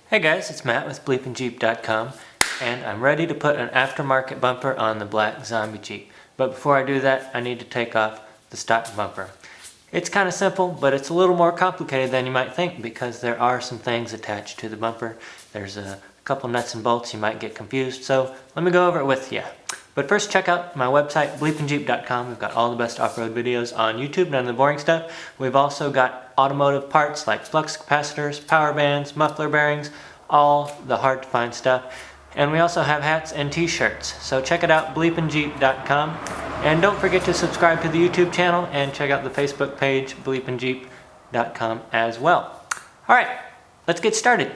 Hey guys, it's Matt with BleepinJeep.com, and I'm ready to put an aftermarket bumper on the black zombie Jeep. But before I do that, I need to take off the stock bumper. It's kind of simple, but it's a little more complicated than you might think because there are some things attached to the bumper. There's a couple nuts and bolts, you might get confused, so let me go over it with you. But first, check out my website, BleepinJeep.com. We've got all the best off-road videos on YouTube, none of the boring stuff. We've also got automotive parts like flux capacitors, power bands, muffler bearings, all the hard-to-find stuff. And we also have hats and t-shirts. So check it out, BleepinJeep.com. And don't forget to subscribe to the YouTube channel and check out the Facebook page, BleepinJeep.com as well. Alright, let's get started.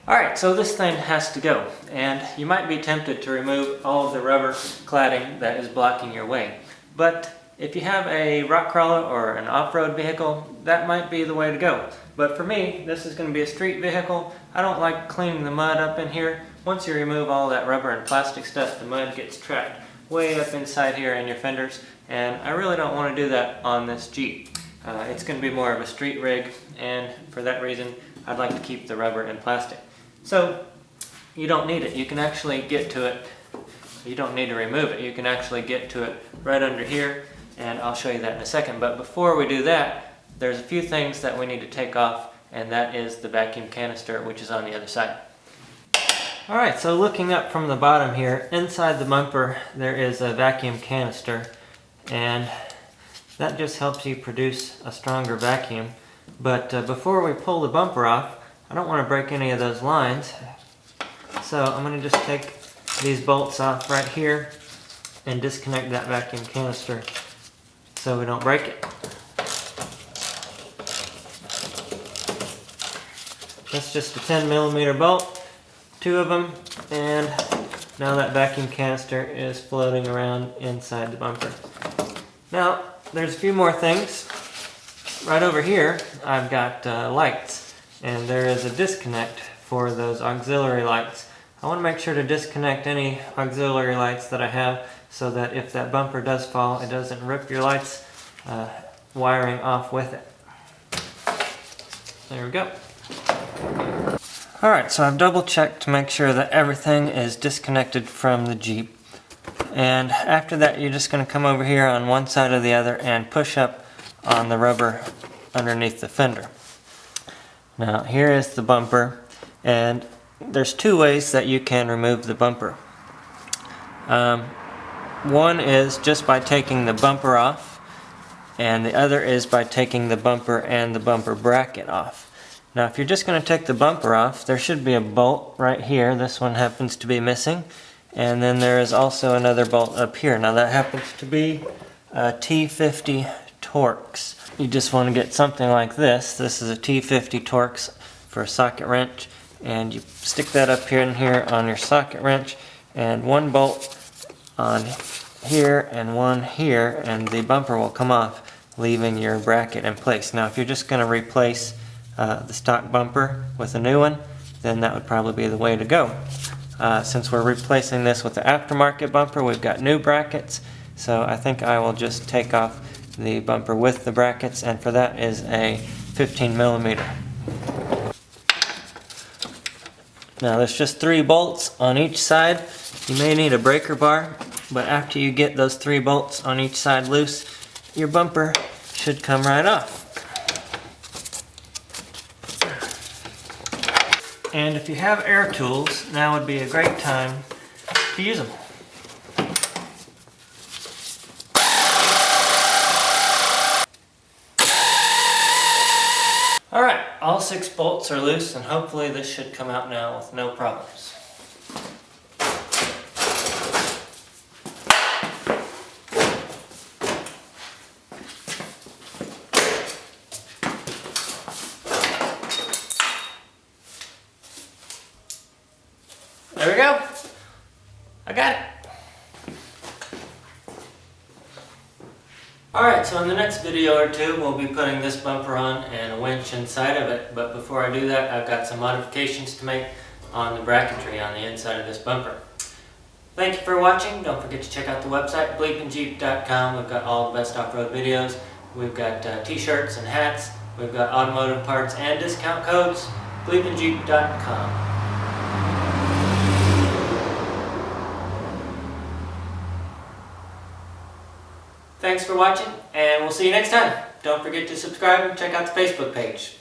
Alright, so this thing has to go, and you might be tempted to remove all of the rubber cladding that is blocking your way. But if you have a rock crawler or an off-road vehicle, that might be the way to go. But for me, this is going to be a street vehicle. I don't like cleaning the mud up in here. Once you remove all that rubber and plastic stuff, the mud gets trapped way up inside here in your fenders, and I really don't want to do that on this Jeep. It's going to be more of a street rig, and for that reason, I'd like to keep the rubber and plastic. So, you don't need it. You can actually get to it. You don't need to remove it. You can actually get to it right under here, and I'll show you that in a second. But before we do that, there's a few things that we need to take off, and that is the vacuum canister, which is on the other side. Alright, so looking up from the bottom here, inside the bumper there is a vacuum canister, and that just helps you produce a stronger vacuum. But before we pull the bumper off, I don't want to break any of those lines, so I'm going to just take these bolts off right here and disconnect that vacuum canister so we don't break it. That's just a 10mm bolt, two of them, and now that vacuum canister is floating around inside the bumper. Now, there's a few more things. Right over here, I've got lights. And there is a disconnect for those auxiliary lights. I want to make sure to disconnect any auxiliary lights that I have so that if that bumper does fall, it doesn't rip your lights wiring off with it. There we go. Alright, so I've double checked to make sure that everything is disconnected from the Jeep. And after that, you're just going to come over here on one side or the other and push up on the rubber underneath the fender. Now here is the bumper, and there's two ways that you can remove the bumper. One is just by taking the bumper off, and the other is by taking the bumper and the bumper bracket off. Now if you're just going to take the bumper off, there should be a bolt right here. This one happens to be missing, and then there is also another bolt up here. Now that happens to be a T50 Torx. You just want to get something like this. This is a T50 Torx for a socket wrench, and you stick that up here and here on your socket wrench, and one bolt on here and one here, and the bumper will come off, leaving your bracket in place. Now if you're just going to replace the stock bumper with a new one, then that would probably be the way to go. Since we're replacing this with the aftermarket bumper, we've got new brackets, so I think I will just take off the bumper with the brackets, and for that is a 15mm. Now there's just 3 bolts on each side. You may need a breaker bar, but after you get those 3 bolts on each side loose, your bumper should come right off. And if you have air tools, now would be a great time to use them. Alright, all 6 bolts are loose, and hopefully this should come out now with no problems. There we go. I got it. Alright, so in the next video or two we'll be putting this bumper on and a winch inside of it, but before I do that I've got some modifications to make on the bracketry on the inside of this bumper. Thank you for watching. Don't forget to check out the website, BleepinJeep.com. We've got all the best off-road videos. We've got t-shirts and hats. We've got automotive parts and discount codes. BleepinJeep.com. Thanks for watching, and we'll see you next time. Don't forget to subscribe and check out the Facebook page.